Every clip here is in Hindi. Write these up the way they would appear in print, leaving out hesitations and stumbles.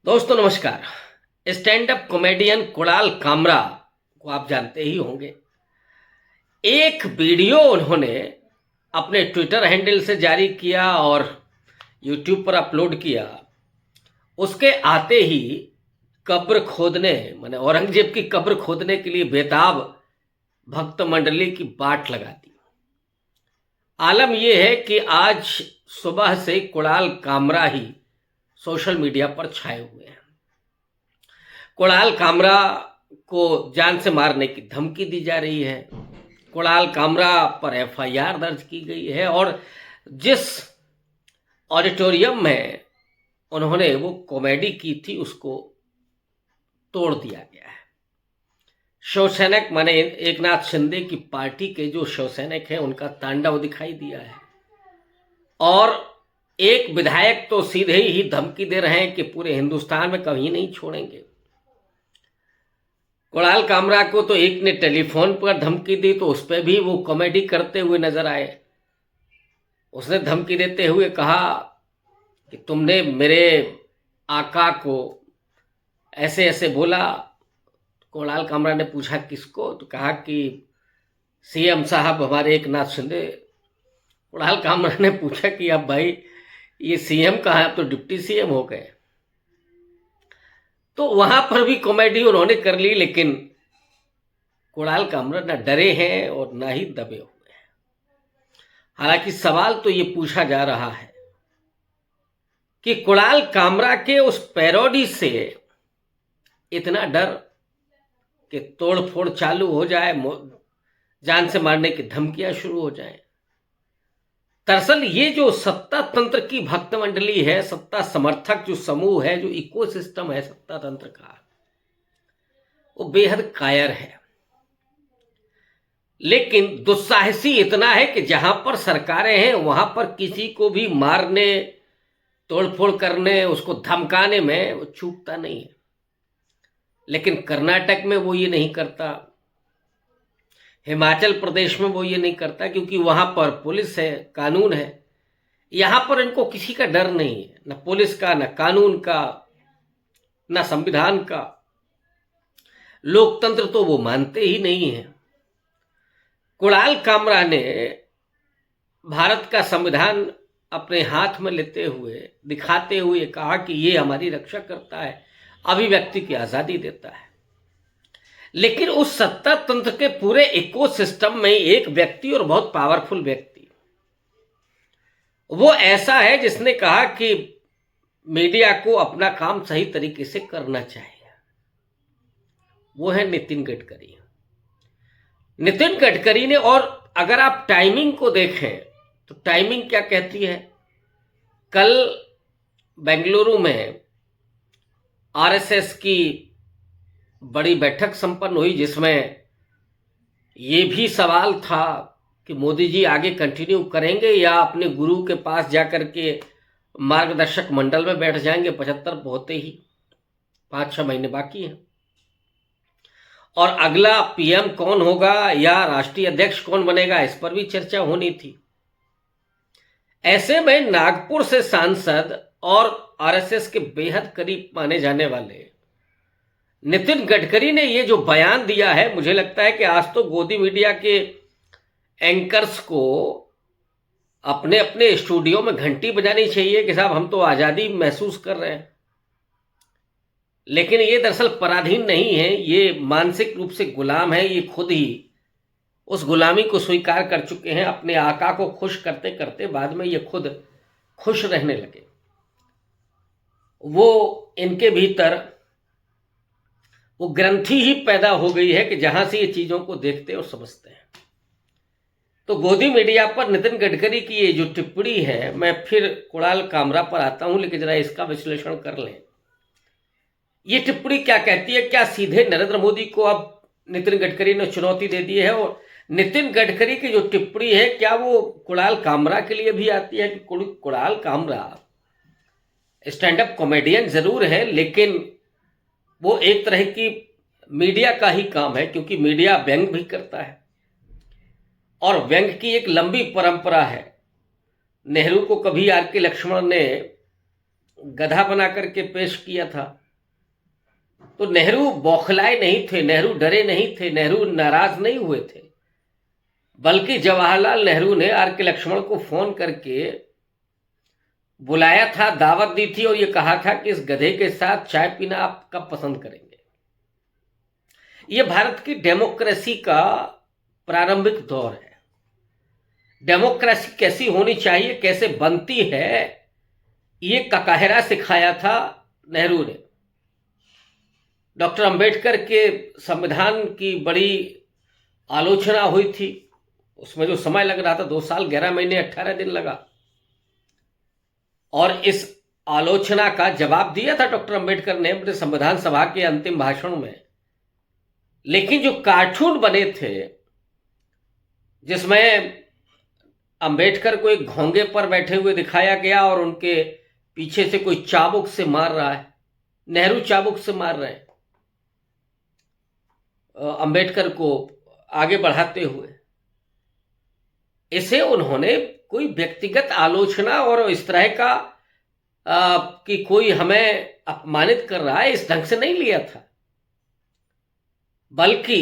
दोस्तों नमस्कार। Stand up comedian Kunal Kamra को आप जानते ही होंगे। एक वीडियो उन्होंने अपने ट्विटर हैंडल से जारी किया और यूट्यूब पर अपलोड किया। उसके आते ही कब्र खोदने माने औरंगजेब की कब्र खोदने के लिए बेताब भक्त मंडली की बाट लगा दी। आलम यह है कि आज सुबह से कुणाल कामरा ही सोशल मीडिया पर छाए हुए हैं। कुणाल कामरा को जान से मारने की धमकी दी जा रही है। कुणाल कामरा पर एफआईआर दर्ज की गई है और जिस ऑडिटोरियम में उन्होंने वो कॉमेडी की थी उसको तोड़ दिया गया है। शिवसैनिक माने एकनाथ शिंदे की पार्टी के जो शिवसैनिक हैं उनका तांडव दिखाई दिया है और एक विधायक तो सीधे ही धमकी दे रहे हैं कि पूरे हिंदुस्तान में कभी नहीं छोड़ेंगे। कुणाल कामरा को तो एक ने टेलीफोन पर धमकी दी तो उस पर भी वो कॉमेडी करते हुए नजर आए। उसने धमकी देते हुए कहा कि तुमने मेरे आका को ऐसे ऐसे बोला। कुणाल कामरा ने पूछा किसको, तो कहा कि सीएम साहब हमारे एकनाथ शिंदे। कुणाल कामरा ने पूछा कि अब भाई ये सीएम कहाँ है, अब तो डिप्टी सीएम हो गए। तो वहां पर भी कॉमेडी उन्होंने कर ली, लेकिन कुणाल कामरा ना डरे हैं और ना ही दबे हुए हैं। हालांकि सवाल तो ये पूछा जा रहा है कि कुणाल कामरा के उस पैरोडी से इतना डर कि तोड़फोड़ चालू हो जाए, जान से मारने की धमकियां शुरू हो जाएं। दरअसल ये जो सत्ता तंत्र की भक्त मंडली है, सत्ता समर्थक जो समूह है, जो इकोसिस्टम है सत्ता तंत्र का, वो बेहद कायर है। लेकिन दुस्साहसी इतना है कि जहां पर सरकारें हैं वहां पर किसी को भी मारने, तोड़फोड़ करने, उसको धमकाने में वो चूकता नहीं है। लेकिन कर्नाटक में वो ये नहीं करता, हिमाचल प्रदेश में वो ये नहीं करता, क्योंकि वहां पर पुलिस है, कानून है। यहां पर इनको किसी का डर नहीं है, न पुलिस का, न कानून का, न संविधान का। लोकतंत्र तो वो मानते ही नहीं है। कुणाल कामरा ने भारत का संविधान अपने हाथ में लेते हुए, दिखाते हुए कहा कि ये हमारी रक्षा करता है, अभिव्यक्ति की आजादी देता है। लेकिन उस सत्ता तंत्र के पूरे इकोसिस्टम में एक व्यक्ति, और बहुत पावरफुल व्यक्ति, वो ऐसा है जिसने कहा कि मीडिया को अपना काम सही तरीके से करना चाहिए। वो है नितिन गडकरी। नितिन गडकरी ने, और अगर आप टाइमिंग को देखें तो टाइमिंग क्या कहती है। कल बेंगलुरु में आरएसएस की बड़ी बैठक संपन्न हुई, जिसमें ये भी सवाल था कि मोदी जी आगे कंटिन्यू करेंगे या अपने गुरु के पास जाकर के मार्गदर्शक मंडल में बैठ जाएंगे। 75 होते ही 5-6 महीने बाकी हैं और अगला पीएम कौन होगा या राष्ट्रीय अध्यक्ष कौन बनेगा, इस पर भी चर्चा होनी थी। ऐसे में नागपुर से सांसद और आरएसएस के बेहद करीब माने जाने वाले नितिन गडकरी ने ये जो बयान दिया है, मुझे लगता है कि आज तो गोदी मीडिया के एंकर्स को अपने अपने स्टूडियो में घंटी बजानी चाहिए कि साहब हम तो आजादी महसूस कर रहे हैं। लेकिन ये दरअसल पराधीन नहीं है, ये मानसिक रूप से गुलाम है। ये खुद ही उस गुलामी को स्वीकार कर चुके हैं। अपने आका को खुश करते करते बाद में ये खुद खुश रहने लगे। वो इनके भीतर वो ग्रंथि ही पैदा हो गई है कि जहां से ये चीजों को देखते और समझते हैं। तो गोदी मीडिया पर नितिन गडकरी की ये जो टिप्पणी है, मैं फिर कुणाल कामरा पर आता हूं, लेकिन जरा इसका विश्लेषण कर लें। ये टिप्पणी क्या कहती है? क्या सीधे नरेंद्र मोदी को अब नितिन गडकरी ने चुनौती दे दी है? और नितिन गडकरी की जो टिप्पणी है, क्या वो कुणाल कामरा के लिए भी आती है कि Kunal Kamra stand up comedian जरूर है, लेकिन वो एक तरह की मीडिया का ही काम है, क्योंकि मीडिया व्यंग भी करता है और व्यंग की एक लंबी परंपरा है। नेहरू को कभी आर के लक्ष्मण ने गधा बना करके पेश किया था। तो नेहरू बौखलाए नहीं थे, नेहरू डरे नहीं थे, नेहरू नाराज नहीं हुए थे, बल्कि जवाहरलाल नेहरू ने आर के लक्ष्मण को फोन करके बुलाया था, दावत दी थी और ये कहा था कि इस गधे के साथ चाय पीना आप कब पसंद करेंगे। ये भारत की डेमोक्रेसी का प्रारंभिक दौर है। डेमोक्रेसी कैसी होनी चाहिए, कैसे बनती है, ये ककाहिरा सिखाया था नेहरू ने। डॉक्टर अंबेडकर के संविधान की बड़ी आलोचना हुई थी, उसमें जो समय लग रहा था 2 साल 11 महीने 18 दिन लगा, और इस आलोचना का जवाब दिया था डॉक्टर अंबेडकर ने अपने संविधान सभा के अंतिम भाषण में। लेकिन जो कार्टून बने थे जिसमें अंबेडकर को एक घोंगे पर बैठे हुए दिखाया गया और उनके पीछे से कोई चाबुक से मार रहा है, नेहरू चाबुक से मार रहे हैं अंबेडकर को आगे बढ़ाते हुए, इसे उन्होंने कोई व्यक्तिगत आलोचना और इस तरह का कि कोई हमें अपमानित कर रहा है इस ढंग से नहीं लिया था, बल्कि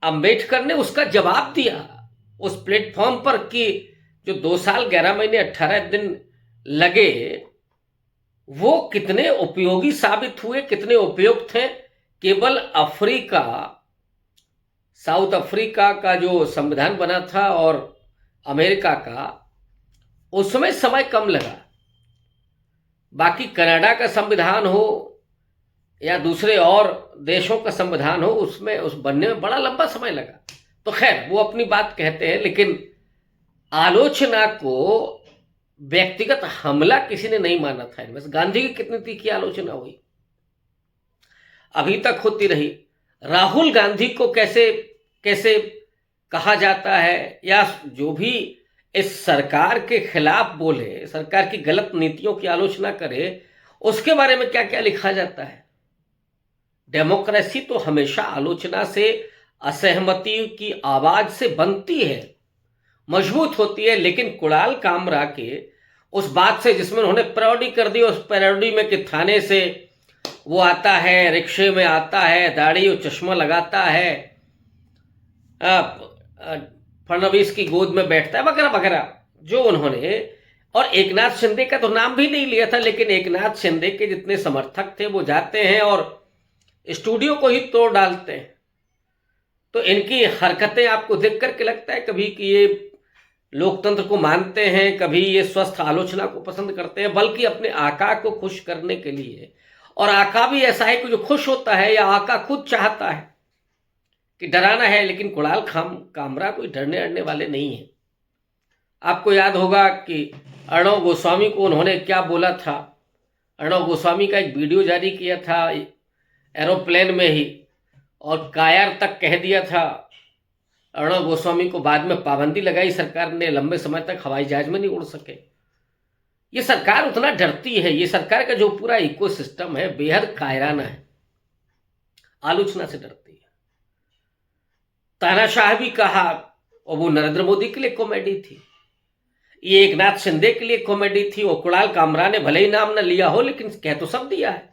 अंबेडकर ने उसका जवाब दिया उस प्लेटफॉर्म पर कि जो 2 साल 11 महीने 18 दिन लगे वो कितने उपयोगी साबित हुए, कितने उपयुक्त हैं। केवल अफ्रीका, साउथ अफ्रीका का जो संविधान बना था और अमेरिका का, उसमें समय कम लगा। बाकी कनाडा का संविधान हो या दूसरे और देशों का संविधान हो, उसमें उस बनने में बड़ा लंबा समय लगा। तो खैर वो अपनी बात कहते हैं, लेकिन आलोचना को व्यक्तिगत हमला किसी ने नहीं माना था। बस गांधी की कितनी तीखी आलोचना हुई, अभी तक होती रही। राहुल गांधी को कैसे कैसे कहा जाता है, या जो भी इस सरकार के खिलाफ बोले, सरकार की गलत नीतियों की आलोचना करे, उसके बारे में क्या क्या लिखा जाता है। डेमोक्रेसी तो हमेशा आलोचना से, असहमति की आवाज से बनती है, मजबूत होती है। लेकिन कुणाल कामरा के उस बात से जिसमें उन्होंने पैरोडी कर दी, उस पैरोडी में कि थाने से वो आता है, रिक्शे में आता है, दाढ़ी और चश्मा लगाता है, फडणवीस की गोद में बैठता है, वगैरह वगैरह जो उन्होंने, और एकनाथ शिंदे का तो नाम भी नहीं लिया था, लेकिन एकनाथ शिंदे के जितने समर्थक थे वो जाते हैं और स्टूडियो को ही तोड़ डालते हैं। तो इनकी हरकतें आपको देख करके लगता है कभी कि ये लोकतंत्र को मानते हैं, कभी ये स्वस्थ आलोचना को पसंद करते हैं, बल्कि अपने आका को खुश करने के लिए। और आका भी ऐसा है कि जो खुश होता है, या आका खुद चाहता है कि डराना है, लेकिन कुणाल कामरा कोई डरने अड़ने वाले नहीं है। आपको याद होगा कि अर्णव गोस्वामी को उन्होंने क्या बोला था। अर्णव गोस्वामी का एक वीडियो जारी किया था एरोप्लेन में ही, और कायर तक कह दिया था अर्णव गोस्वामी को। बाद में पाबंदी लगाई सरकार ने, लंबे समय तक हवाई जहाज में नहीं उड़ सके। ये सरकार उतना डरती है, ये सरकार का जो पूरा इकोसिस्टम है बेहद कायराना है, आलोचना से डरती है। तानाशाह भी कहा, और वो नरेंद्र मोदी के लिए कॉमेडी थी, ये एकनाथ शिंदे के लिए कॉमेडी थी, और कुणाल कामरा ने भले ही नाम न लिया हो, लेकिन कह तो सब दिया है।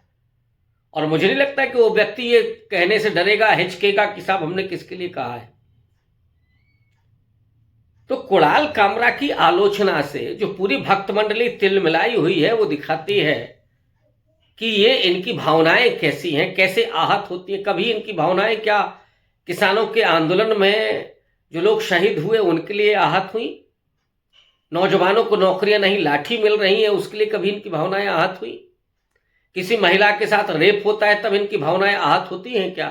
और मुझे नहीं लगता कि वो व्यक्ति ये कहने से डरेगा, हिचकेगा कि साहब हमने किसके लिए कहा है। तो कुणाल कामरा की आलोचना से जो पूरी भक्त मंडली तिलमिलाई हुई है, वो दिखाती है कि ये इनकी भावनाएं कैसी हैं, कैसे आहत होती हैं। कभी इनकी भावनाएं क्या किसानों के आंदोलन में जो लोग शहीद हुए उनके लिए आहत हुई, नौजवानों को नौकरियां नहीं लाठी मिल रही है उसके लिए कभी इनकी भावनाएं आहत हुई, किसी महिला के साथ रेप होता है तब इनकी भावनाएं आहत होती हैं क्या?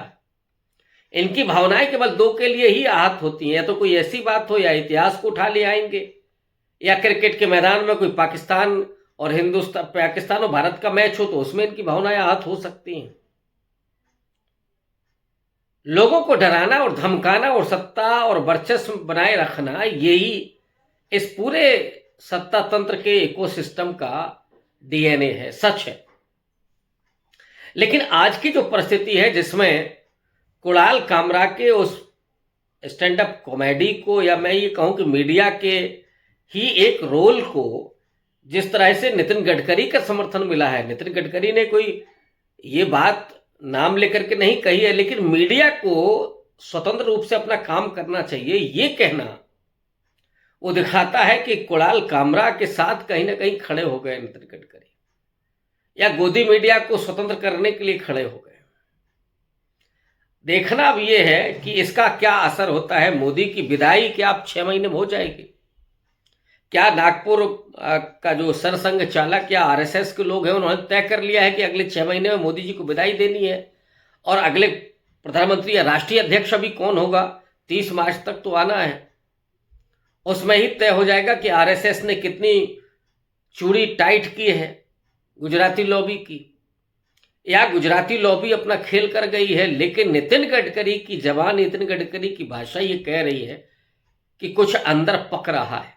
इनकी भावनाएं केवल 2 के लिए ही आहत होती हैं, या तो कोई ऐसी बात हो, या इतिहास को उठा ले आएंगे, या क्रिकेट के मैदान में कोई पाकिस्तान और भारत का मैच हो तो उसमें इनकी भावनाएं आहत हो सकती हैं। लोगों को डराना और धमकाना और सत्ता और वर्चस्व बनाए रखना, यही इस पूरे सत्ता तंत्र के इकोसिस्टम का डीएनए है, सच है। लेकिन आज की जो परिस्थिति है जिसमें कुणाल कामरा के उस स्टैंड अप कॉमेडी को, या मैं ये कहूं कि मीडिया के ही एक रोल को जिस तरह से नितिन गडकरी का समर्थन मिला है, नितिन गडकरी ने कोई ये बात नाम लेकर के नहीं कही है, लेकिन मीडिया को स्वतंत्र रूप से अपना काम करना चाहिए, ये कहना वो दिखाता है कि कुणाल कामरा के साथ कहीं ना कहीं खड़े हो गए नितिन गडकरी, या गोदी मीडिया को स्वतंत्र करने के लिए खड़े हो गए। देखना अब ये है कि इसका क्या असर होता है। मोदी की विदाई क्या अब 6 महीने में हो जाएगी? क्या नागपुर का जो सरसंघ चालक या आरएसएस के लोग हैं उन्होंने तय कर लिया है कि अगले 6 महीने में मोदी जी को विदाई देनी है, और अगले प्रधानमंत्री या राष्ट्रीय अध्यक्ष अभी कौन होगा 30 मार्च तक तो आना है, उसमें ही तय हो जाएगा कि आरएसएस ने कितनी चूड़ी टाइट की है गुजराती लॉबी की, या गुजराती लॉबी अपना खेल कर गई है। लेकिन नितिन गडकरी की जबान, नितिन गडकरी की भाषा ये कह रही है कि कुछ अंदर पक रहा है,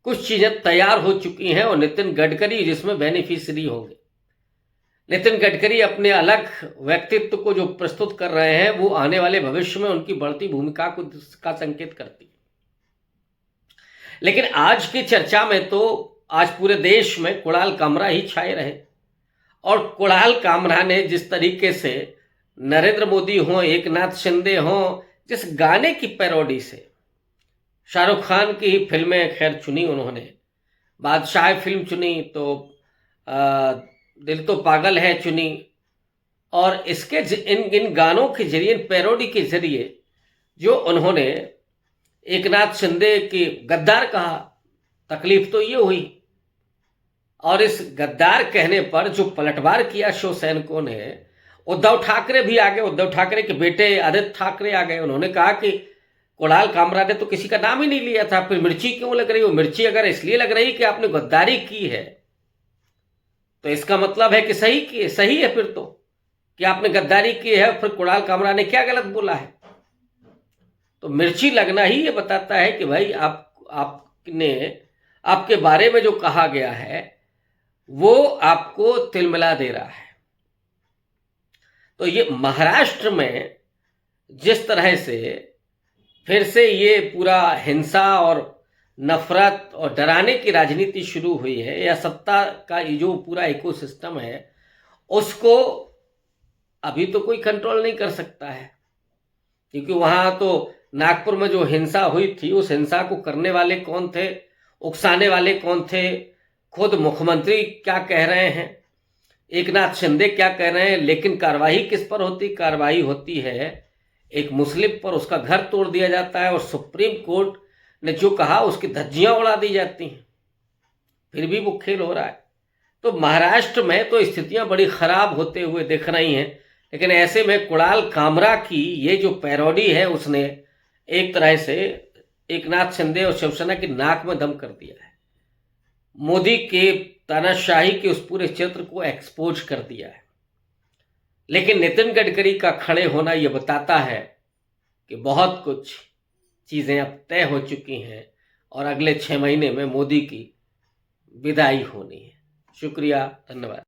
कुछ चीजें तैयार हो चुकी हैं, और नितिन गडकरी जिसमें बेनिफिशियरी होंगे। नितिन गडकरी अपने अलग व्यक्तित्व को जो प्रस्तुत कर रहे हैं वो आने वाले भविष्य में उनकी बढ़ती भूमिका का संकेत करती है। लेकिन आज की चर्चा में तो आज पूरे देश में कुणाल कामरा ही छाए रहे, और कुणाल कामरा ने जिस तरीके से नरेंद्र मोदी हों, एकनाथ शिंदे हों, जिस गाने की पैरोडी से शाहरुख खान की ही फिल्में खैर चुनी उन्होंने, बादशाह फिल्म चुनी, तो दिल तो पागल है चुनी, और इसके इन गानों के जरिए, इन पैरोडी के जरिए जो उन्होंने एकनाथ शिंदे की गद्दार कहा, तकलीफ तो ये हुई, और इस गद्दार कहने पर जो पलटवार किया शिवसैनिकों ने, उद्धव ठाकरे भी आ गए, उद्धव ठाकरे के बेटे आदित्य ठाकरे आ गए। उन्होंने कहा कि कुणाल कामरा ने तो किसी का नाम ही नहीं लिया था, फिर मिर्ची क्यों लग रही? वो मिर्ची अगर इसलिए लग रही कि आपने गद्दारी की है तो इसका मतलब है कि सही है फिर तो, कि आपने गद्दारी की है, फिर कुणाल कामरा ने क्या गलत बोला है? तो मिर्ची लगना ही ये बताता है कि भाई आपने, आपके बारे में जो कहा गया है वो आपको तिलमिला दे रहा है। तो ये महाराष्ट्र में जिस तरह से फिर से ये पूरा हिंसा और नफरत और डराने की राजनीति शुरू हुई है, या सत्ता का ये जो पूरा इकोसिस्टम है उसको अभी तो कोई कंट्रोल नहीं कर सकता है, क्योंकि वहां तो नागपुर में जो हिंसा हुई थी उस हिंसा को करने वाले कौन थे, उकसाने वाले कौन थे, खुद मुख्यमंत्री क्या कह रहे हैं, एकनाथ शिंदे क्या कह रहे हैं, लेकिन कार्रवाई किस पर होती? कार्रवाई होती है एक मुस्लिम पर, उसका घर तोड़ दिया जाता है, और सुप्रीम कोर्ट ने जो कहा उसकी धज्जियां उड़ा दी जाती हैं, फिर भी वो खेल हो रहा है। तो महाराष्ट्र में तो स्थितियां बड़ी खराब होते हुए दिख रही हैं। लेकिन ऐसे में कुणाल कामरा की ये जो पैरोडी है उसने एक तरह से एकनाथ शिंदे और शिवसेना की नाक में दम कर दिया है, मोदी के तानाशाही के उस पूरे चित्र को एक्सपोज कर दिया है। लेकिन नितिन गडकरी का खड़े होना यह बताता है कि बहुत कुछ चीज़ें अब तय हो चुकी हैं, और अगले 6 महीने में मोदी की विदाई होनी है। शुक्रिया, धन्यवाद।